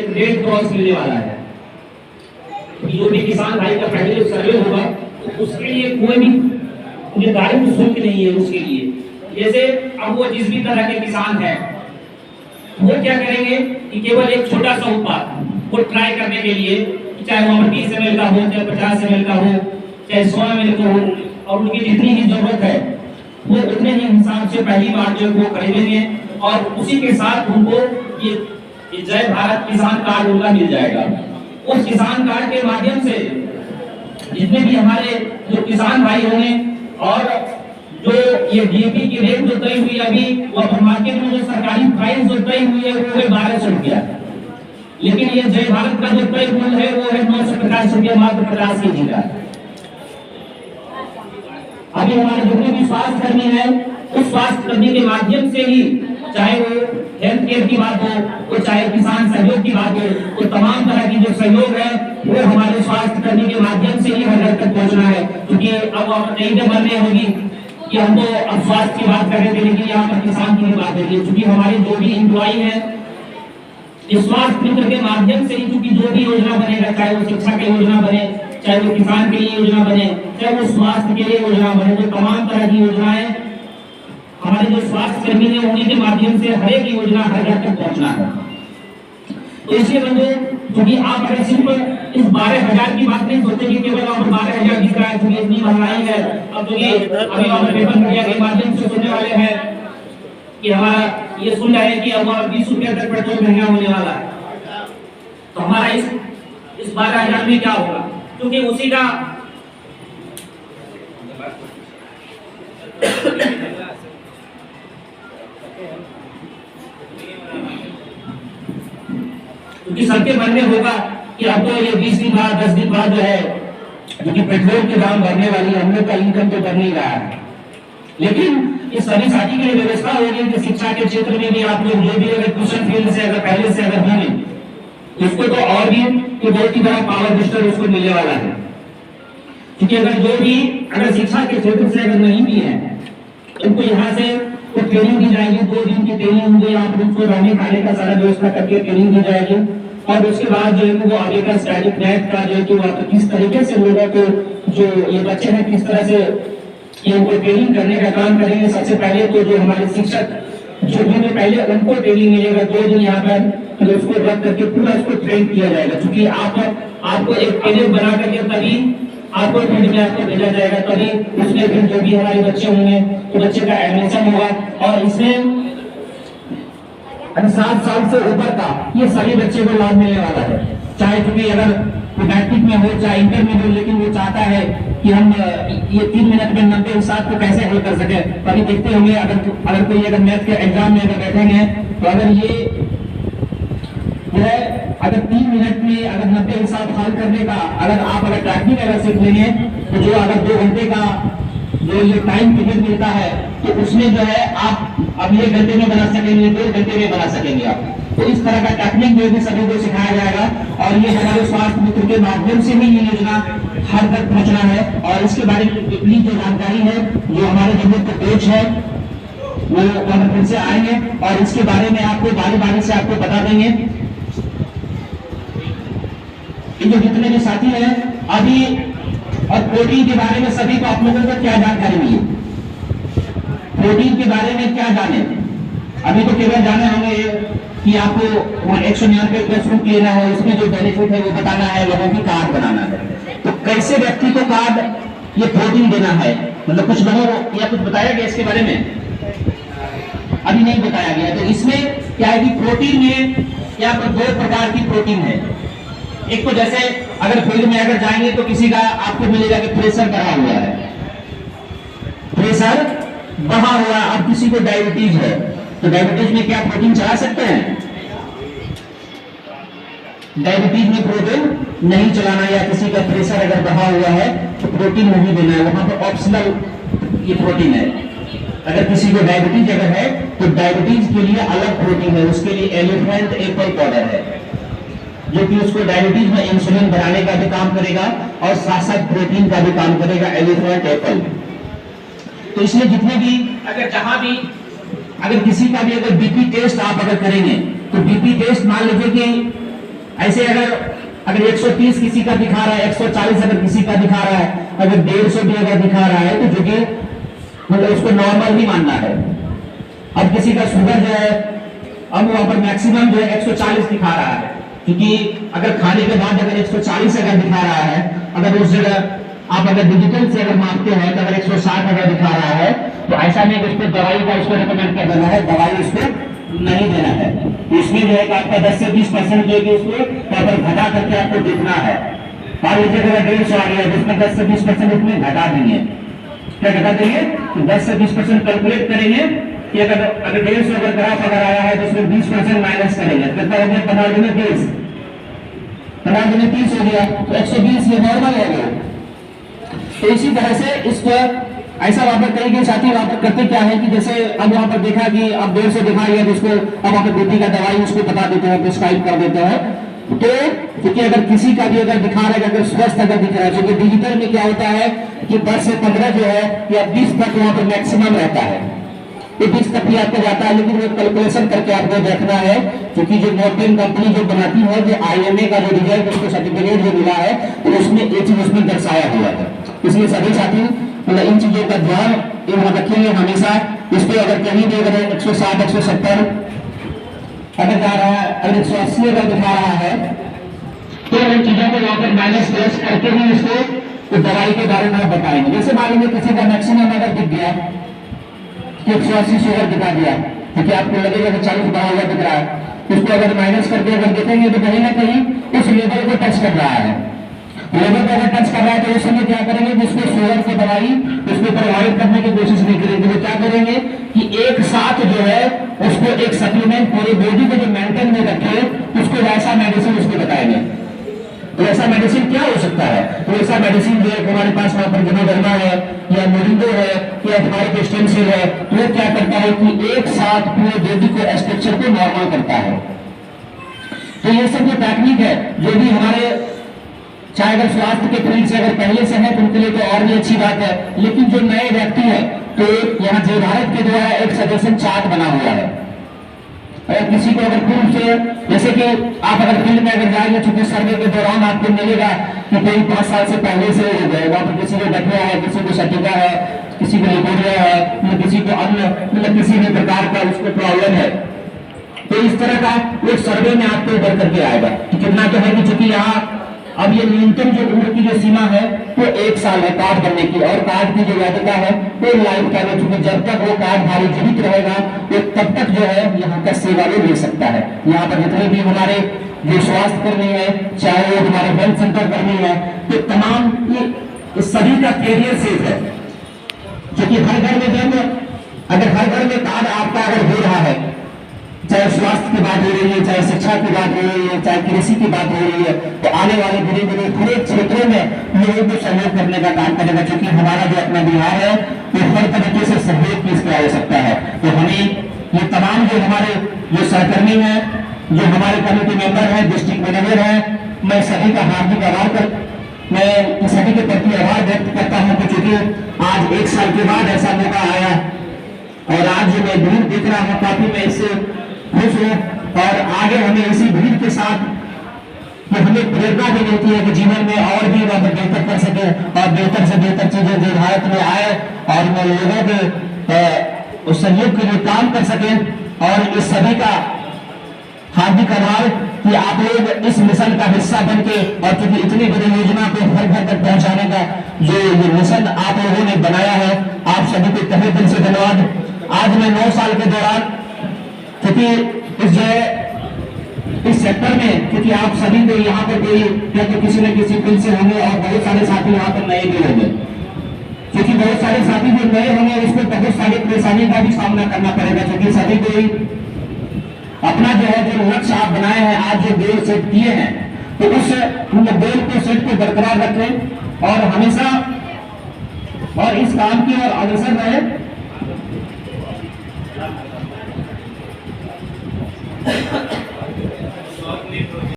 एक red cross मिलने वाला है। जो भी किसान भाई का पहले जो सर्वे होगा तो उसके लिए कोई भी निर्धारित शुल्क नहीं है उसके लिए। जैसे अब वो जिस भी तरह के किसान है वो क्या करेंगे कि केवल एक छोटा सा उत्पाद वो ट्राई करने के लिए, चाहे वो 20 ml का हो, चाहे 50 ml का हो, चाहे 100 ml का हो, और उनकी जितनी ही जरूरत है वो उतने ही हिसाब से पहली बार जो वो खरीदेंगे और उसी के साथ उनको ये जय भारत किसान कार्ड उनका मिल जाएगा। उस किसान कार्ड के माध्यम से जितने भी हमारे जो किसान भाई होंगे और जो ये डीएपी की रेट जो तय हुई अभी वो मार्केट में जो सरकारी प्राइस जो तय हुई है वो है 1200 रुपया, लेकिन ये जय भारत का जो तय मूल्य है वो है 950 रुपया मात्र 50 केजी का। अभी हमारे जितने भी स्वास्थ्य कर्मी है उस स्वास्थ्य कर्मी के माध्यम से ही, चाहे वो हेल्थ केयर की बात हो, तो चाहे किसान सहयोग की बात हो, तो तमाम तरह की जो सहयोग है वो हमारे स्वास्थ्य कर्मी के माध्यम से ही हर घर तक पहुंचना है। क्योंकि अब नई बनने होगी कि हम तो अब स्वास्थ्य की बात कर रहे थे, लेकिन यहाँ पर किसान की बात है। क्योंकि हमारे जो भी एम्प्लॉई है इस स्वास्थ्य मित्र के माध्यम से ही, क्योंकि जो भी योजना बनेगा, चाहे वो शिक्षा की योजना बने, चाहे वो किसान के लिए योजना बने, चाहे वो स्वास्थ्य के लिए योजना बने, तो तमाम तरह की योजनाएं हमारे जो स्वास्थ्य कर्मी है उन्हीं के माध्यम से हर एक योजना हर घर तक पहुंचना है। तो इसलिए बंधु, क्योंकि आप अगर सिर्फ इस 12,000 की बात नहीं सोचते कि केवल आप 12,000 दिख रहा है, क्योंकि इतनी महंगाई है। अब तो ये अभी आप पेपर मीडिया के माध्यम से सुनने वाले हैं कि हमारा ये सुन रहे हैं कि अब 20 रुपया तक पेट्रोल महंगा होने वाला है। तो हमारा इस 12,000 में क्या होगा, क्योंकि उसी का क्योंकि सबके मन में होगा कि अब तो ये 20 दिन बाद 10 दिन बाद जो है क्योंकि पेट्रोल के दाम बढ़ने वाली, हम लोग का इनकम तो बढ़ नहीं रहा है। लेकिन इस सभी साथी के लिए व्यवस्था होगी कि शिक्षा के क्षेत्र में भी आप लोग जो भी अगर ट्यूशन फील्ड से अगर पहले से अगर होंगे उसको तो और भी बहुत ही बड़ा पावर बूस्टर उसको मिलने वाला है। क्योंकि अगर जो भी अगर शिक्षा के क्षेत्र से अगर नहीं भी है उनको यहाँ से तो ट्रेनिंग दी जाएगी, 2 दिन की ट्रेनिंग होगी, आप उनको रहने खाने का सारा व्यवस्था करके ट्रेनिंग दी जाएगी। और उसके बाद जो है वो आगे का स्टैटिक नेट का जो है कि वो किस तरीके से लोगों को जो ये बच्चे हैं किस तरह से ये उनको ट्रेनिंग करने का काम करेंगे। सबसे पहले तो जो हमारे शिक्षक जो भी पहले उनको ट्रेनिंग मिलेगा, 2 दिन यहाँ पर उसको रख करके पूरा उसको ट्रेन किया जाएगा। क्योंकि आपको एक ट्रेनर बना करके तभी आपको फील्ड में आपको भेजा जाएगा, तभी उसमें फिर जो भी हमारे बच्चे होंगे तो बच्चे का एडमिशन होगा। और इसमें 7 साल से ऊपर का ये सभी बच्चे को लाभ मिलने वाला है। चाहे क्योंकि अगर मैट्रिक में हो चाहे इंटर में हो, लेकिन वो चाहता है कि हम ये 3 मिनट में 90 हिसाब को कैसे हल कर सके। तभी देखते होंगे अगर कोई अगर मैथ के एग्जाम में अगर बैठेंगे तो अगर ये जो है अगर 3 मिनट में अगर 90 हिसाब हल करने का अगर टेक्निक अगर सीख लेंगे तो जो अगर 2 घंटे का जो ये टाइम पीरियड मिलता है तो उसमें जो है आप अब 1 घंटे में बना सकेंगे, 2 घंटे में बना सकेंगे आप। तो इस तरह का टेक्निक जो भी सभी को सिखाया जाएगा और ये हमारे स्वास्थ्य मित्र के माध्यम से ही ये योजना हर तक पहुंचना है। और इसके बारे में जितनी जो जानकारी है जो हमारे जो मुख्य कोच है वो फिर से आएंगे और इसके बारे में आपको बारी से आपको बता देंगे। जो जितने भी साथी हैं अभी और प्रोटीन के बारे में सभी को आप लोगों को क्या जानकारी मिली, प्रोटीन के बारे में क्या जाने। अभी तो केवल जाने होंगे कि आपको 199 प्लस ग्रुप लेना है, उसमें जो बेनिफिट है वो बताना है, लोगों की कार्ड बनाना है। तो कैसे व्यक्ति को कार्ड ये प्रोटीन देना है, मतलब कुछ लोगों को या कुछ बताया गया इसके बारे में, अभी नहीं बताया गया। तो इसमें क्या है कि प्रोटीन में यहाँ पर 2 प्रकार की प्रोटीन है। एक तो जैसे अगर फील्ड में अगर जाएंगे तो किसी का आपको मिलेगा कि प्रेशर बढ़ा हुआ है, प्रेशर बढ़ा हुआ है। अब किसी को डायबिटीज है तो डायबिटीज में क्या प्रोटीन चला सकते हैं? डायबिटीज में प्रोटीन नहीं चलाना, या किसी का प्रेशर अगर बढ़ा हुआ है तो प्रोटीन नहीं देना है, वहां पर ऑप्शनल ये प्रोटीन है। अगर किसी को डायबिटीज अगर है तो डायबिटीज के लिए अलग प्रोटीन है, उसके लिए एलिफेंट एप्पल पाउडर है जो कि उसको डायबिटीज में इंसुलिन बढ़ाने का भी काम करेगा और साथ साथ प्रोटीन का भी काम करेगा, एलिफेंट एप्पल। तो इसलिए जितने भी अगर जहां भी अगर किसी का भी अगर बीपी टेस्ट आप अगर करेंगे तो बीपी टेस्ट मान लीजिए कि ऐसे अगर 130 किसी का दिखा रहा है, 140 अगर किसी का दिखा रहा है, अगर 150 भी अगर दिखा रहा है, तो जो कि मतलब उसको नॉर्मल ही मानना है। अब किसी का शुगर जो है, अब वहां पर मैक्सिमम जो है 140 दिखा रहा है, क्योंकि अगर खाने के बाद अगर 140 अगर दिखा रहा है, अगर उस जगह आप अगर डिजिटल से अगर मापते हैं तो अगर 160 अगर दिखा रहा है, तो ऐसा नहीं कि उसको दवाई का उसको रिकमेंड कर देना है, दवाई उसको नहीं देना है। इसमें जो है कि आपका 10 से 20% जो है उसको पर घटा करके आपको देखना है। और ये अगर 150 आ गया, जिसमें 10 से 20% इसमें घटा देंगे। क्या घटा देंगे? तो 10 से 20% कैलकुलेट करेंगे कि अगर 150 अगर ग्राफ अगर आया है तो उसमें 20% माइनस करेंगे, कितना हो गया? 15 गुने 30, 15 गुने 30 हो गया, तो 120 ये नॉर्मल हो गया। तो इसी तरह से इसको ऐसा वहां पर कई साथी वहां पर करते क्या है कि जैसे अब वहां पर देखा कि अब 150 दिखा गया, तो उसको अब वहां पर बीपी का दवाई उसको बता देते हैं, प्रिस्क्राइब कर देते हैं। तो क्योंकि अगर किसी का भी अगर दिखा रहा है, अगर स्वस्थ अगर दिख रहा है, क्योंकि डिजिटल में क्या होता है कि 10 से 15 जो है या 20 तक वहां पर मैक्सिमम रहता है, तो 20 तक भी आपको जाता है, लेकिन वो कैलकुलेशन करके आपको देखना है, क्योंकि जो मोर्टेन कंपनी जो बनाती है, जो IMA का जो रिजल्ट उसको सर्टिफिकेट जो मिला है, तो उसमें ये चीज उसमें दर्शाया हुआ है। इसलिए सभी साथी मतलब इन चीजों का ध्यान रखेंगे हमेशा। इस पे अगर कहीं भी अगर 160 170 अगर जा रहा है, अगर 180 अगर दिखा रहा है, तो इन चीजों को वहां पर माइनस प्लस करके ही इसको तो दवाई के बारे में आप बताएंगे। जैसे मान लीजिए किसी का मैक्सिमम अगर दिख गया, 180 शुगर दिखा दिया, क्योंकि आपको लगेगा कि 40 बढ़ा हुआ दिख रहा है, उसको अगर माइनस करके अगर देखेंगे तो कहीं ना कहीं उस लेवल को टच कर रहा है। लेवल को अगर टच कर रहा है तो उस समय क्या करेंगे कि उसको शुगर की दवाई उसको प्रोवाइड करने की कोशिश नहीं करेंगे। तो क्या करेंगे कि एक साथ जो है उसको एक सप्लीमेंट पूरी बॉडी को जो मेंटेन में रखे, उसको वैसा मेडिसिन उसको बताएंगे। तो ऐसा मेडिसिन क्या हो सकता है? तो ऐसा मेडिसिन जो है हमारे पास वहां पर जमाडर्मा है या मोरिंगो है या हमारे स्टेम सेल है, वो क्या करता है कि एक साथ पूरे बॉडी को स्ट्रक्चर को नॉर्मल करता है। तो ये सब जो टेक्निक है, जो भी हमारे चाहे अगर स्वास्थ्य के फील्ड से अगर पहले से है तो उनके लिए तो और भी अच्छी बात है, लेकिन जो नए व्यक्ति है तो यहाँ जय भारत के द्वारा एक सजेशन चार्ट बना हुआ है। अगर किसी को अगर फील्ड से, जैसे कि आप अगर फील्ड में अगर जाएंगे, चूंकि सर्वे के दौरान आपको मिलेगा कि कोई 5 साल से पहले से वहां पर किसी को डकिया है, किसी को सटिका है, किसी को लिकोरिया है, किसी को अन्य मतलब किसी भी प्रकार का उसको प्रॉब्लम है, तो इस तरह का एक सर्वे में आपको उभर करके आएगा कि कितना तो है कि चूंकि यहाँ अब ये न्यूनतम जो उम्र की जो सीमा है वो 1 साल है कार्ड बनने की, और कार्ड की जो वैधता है वो लाइफ टाइम है, क्योंकि जब तक वो कार्ड धारी जीवित रहेगा वो तब तक जो है यहाँ का सेवा भी ले सकता है। यहाँ पर जितने भी हमारे जो स्वास्थ्य कर्मी है, चाहे वो हमारे हेल्थ सेंटर कर्मी है, तो तमाम ये सभी का कैरियर सेफ है। क्योंकि हर घर में जब अगर हर घर में कार्ड आपका अगर हो रहा है, चाहे स्वास्थ्य की बात हो रही है, चाहे शिक्षा की बात हो रही है, चाहे कृषि की बात हो रही है, तो आने वाले धीरे धीरे पूरे क्षेत्रों में लोगों को सहयोग करने का काम करेगा। क्योंकि हमारा जो अपना बिहार है वो हर तरीके से सहयोग की किया जा सकता है। तो हमें ये तमाम जो हमारे जो सहकर्मी हैं, जो हमारे कमेटी मेंबर हैं, डिस्ट्रिक्ट मैनेजर हैं, मैं सभी का हार्दिक आभार मैं सभी के प्रति आभार व्यक्त करता हूँ कि चूंकि आज 1 साल के बाद ऐसा मौका आया और आज जो मैं भीड़ देख रहा हूँ काफी मैं इससे खुश हूँ, और आगे हमें इसी भीड़ के साथ तो हमें प्रेरणा भी मिलती है कि जीवन में और भी बेहतर कर सके और बेहतर से बेहतर चीजें जो भारत में आए और मैं लोगों के उस सहयोग के लिए काम कर सके। और इस सभी का हार्दिक आभार कि आप लोग इस मिशन का हिस्सा बनके, और क्योंकि इतनी बड़ी योजना को घर घर तक पहुंचाने का जो ये मिशन आप लोगों ने बनाया है, आप सभी को तहे दिल से धन्यवाद। आज मैं 9 साल के दौरान, क्योंकि इस सेक्टर में, क्योंकि आप सभी को यहाँ पर कोई या तो किसी न किसी फील्ड से होंगे और बहुत सारे साथी यहाँ पर नए भी होंगे, क्योंकि बहुत सारे साथी जो नए होंगे उसको बहुत सारी परेशानी का भी सामना करना पड़ेगा। क्योंकि सभी को अपना जो है जो लक्ष्य आप बनाए हैं, आज जो गोल सेट किए हैं, तो उस गोल को सेट को बरकरार रखें और हमेशा और इस काम की ओर अग्रसर रहे।